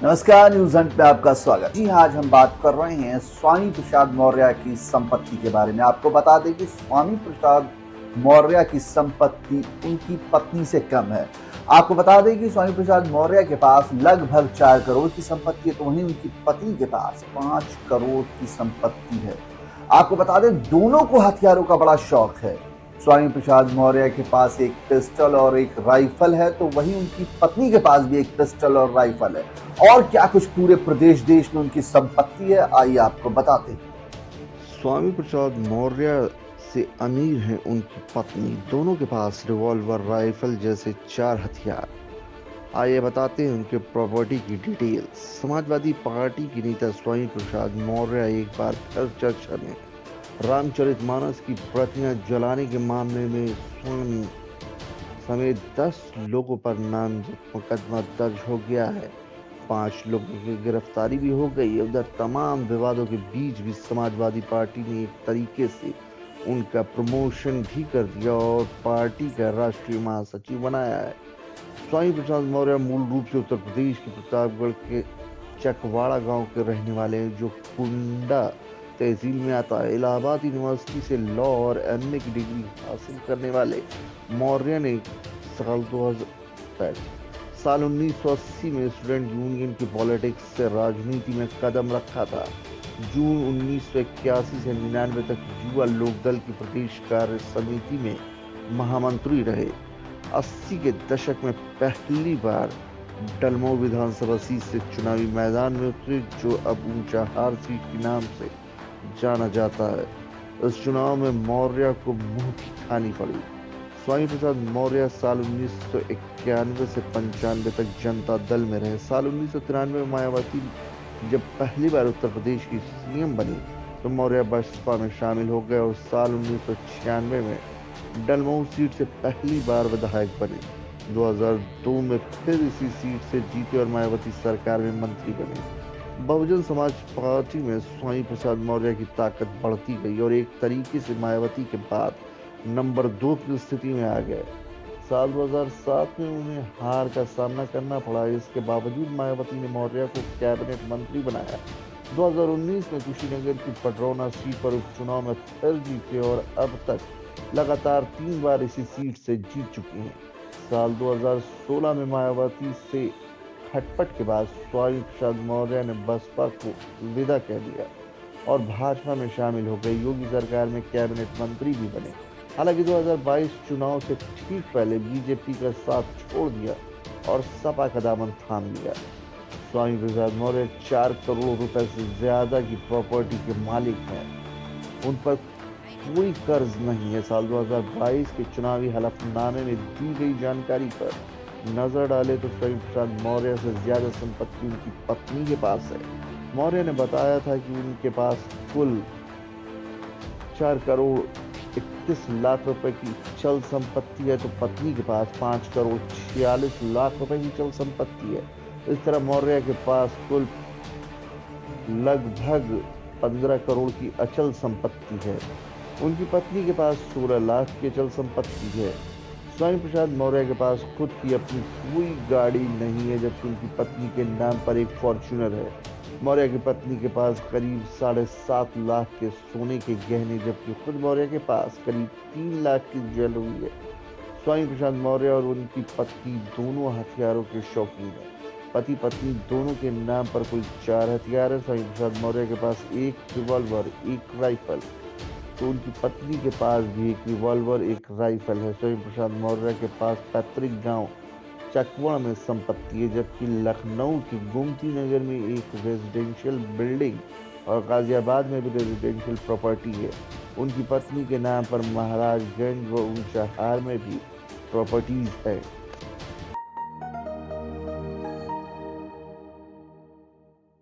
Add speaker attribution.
Speaker 1: नमस्कार, news Hunt में आपका स्वागत। जी हाँ, आज हम बात कर रहे हैं स्वामी प्रसाद मौर्य की संपत्ति के बारे में। आपको बता दें कि स्वामी प्रसाद मौर्य की संपत्ति उनकी पत्नी से कम है। आपको बता दें कि स्वामी प्रसाद मौर्य के पास लगभग 4 करोड़ की संपत्ति है, तो वहीं उनकी पत्नी के पास 5 करोड़ की संपत्ति है। आपको बता दें, दोनों को हथियारों का बड़ा शौक है। स्वामी प्रसाद मौर्य के पास एक पिस्टल और एक राइफल है, तो वहीं उनकी पत्नी के पास भी एक पिस्टल और राइफल है। और क्या कुछ पूरे प्रदेश देश में उनकी संपत्ति है, आइए आपको बताते हैं।
Speaker 2: स्वामी प्रसाद मौर्य से अमीर हैं उनकी पत्नी। दोनों के पास रिवॉल्वर, राइफल जैसे 4 हथियार। आइए बताते हैं उनके प्रॉपर्टी की डिटेल्स। समाजवादी पार्टी के नेता स्वामी प्रसाद मौर्य एक बार फिर चर्चा में। रामचरितमानस की प्रतियां जलाने के मामले में स्वामी समेत 10 लोगों पर नामजद मुकदमा दर्ज हो गया है। 5 लोगों की गिरफ्तारी भी हो गई है। उधर तमाम विवादों के बीच भी समाजवादी पार्टी ने एक तरीके से उनका प्रमोशन भी कर दिया और पार्टी का राष्ट्रीय महासचिव बनाया है। स्वामी प्रसाद मौर्य मूल रूप से उत्तर प्रदेश के प्रतापगढ़ के चकवाड़ा गांव के रहने वाले हैं, जो कुंडा तहसील में आता है। इलाहाबाद यूनिवर्सिटी से लॉ और एमए की डिग्री हासिल करने वाले मौर्य ने साल 1980 में स्टूडेंट यूनियन की पॉलिटिक्स से राजनीति में कदम रखा था। जून 1981 से 99 तक युवा लोकदल की प्रदेश कार्य समिति में महामंत्री रहे। 80 के दशक में पहली बार डलमऊ विधानसभा सीट से चुनावी मैदान में उतरे, जो अब ऊंचाहार सीट के नाम से जाना जाता है। इस चुनाव में मौर्य को मुंह की खानी पड़ी। स्वामी प्रसाद मौर्य साल 1991 से 95 तक जनता दल में रहे। साल 1993 में मायावती जब पहली बार उत्तर प्रदेश की सीएम बनी, तो मौर्य बसपा में शामिल हो गए और साल 1996 में डलमऊ सीट से पहली बार विधायक बने। 2002 में फिर इसी सीट से जीते और मायावती सरकार में मंत्री बने। बहुजन समाज पार्टी में स्वामी प्रसाद मौर्य की ताकत बढ़ती गई और एक तरीके से मायावती के बाद नंबर 2 की स्थिति में आ गए। साल 2007 में उन्हें हार का सामना करना पड़ा। इसके बावजूद मायावती ने मौर्य को कैबिनेट मंत्री बनाया। 2019 में कुशीनगर की पडरौना सीट पर उपचुनाव में फिर जीते और अब तक लगातार 3 बार इसी सीट से जीत चुके हैं। साल 2016 में मायावती से खटपट के बाद स्वामी प्रसाद मौर्य ने बसपा को विदा कह दिया और भाजपा में शामिल हो गए। योगी सरकार में कैबिनेट मंत्री भी बने। हालांकि 2022 चुनाव से ठीक पहले बीजेपी का साथ छोड़ दिया और सपा का दामन थाम लिया। स्वामी प्रसाद मौर्य 4 करोड़ रुपए से ज्यादा की प्रॉपर्टी के मालिक हैं। उन पर कोई कर्ज नहीं है। साल 2022 के चुनावी हलफनामे में दी गई जानकारी पर नजर डाले तो स्वामी प्रसाद मौर्य से ज्यादा संपत्ति उनकी पत्नी के पास है। मौर्य ने बताया था कि उनके पास कुल 4 करोड़ 31 लाख रुपए की चल संपत्ति है, तो पत्नी के पास 5 करोड़ 46 लाख रुपए की चल संपत्ति है। इस तरह मौर्य के पास कुल लगभग 15 करोड़ की अचल संपत्ति है। उनकी पत्नी के पास 16 लाख की अचल संपत्ति है। स्वामी प्रसाद मौर्य के पास खुद की अपनी कोई गाड़ी नहीं है, जबकि उनकी पत्नी के नाम पर एक फॉर्च्यूनर है। मौर्य की पत्नी के पास करीब 7.5 लाख के सोने के गहने, जबकि खुद मौर्य के पास करीब 3 लाख की ज्वेलरी है। स्वामी प्रसाद मौर्य और उनकी पत्नी दोनों हथियारों के शौकीन हैं। पति पत्नी दोनों के नाम पर कुल 4 हथियार है। स्वामी प्रसाद मौर्य के पास एक रिवॉल्वर, एक राइफल, तो उनकी पत्नी के पास भी एक रिवॉल्वर, एक राइफल है। स्वामी प्रसाद मौर्य के पास पैतृक गांव चकवाड़ा में संपत्ति है, जबकि लखनऊ की गोमती नगर में एक रेजिडेंशियल बिल्डिंग और गाजियाबाद में भी रेजिडेंशियल प्रॉपर्टी है। उनकी पत्नी के नाम पर महाराजगंज व ऊंचाहार में भी प्रॉपर्टीज है।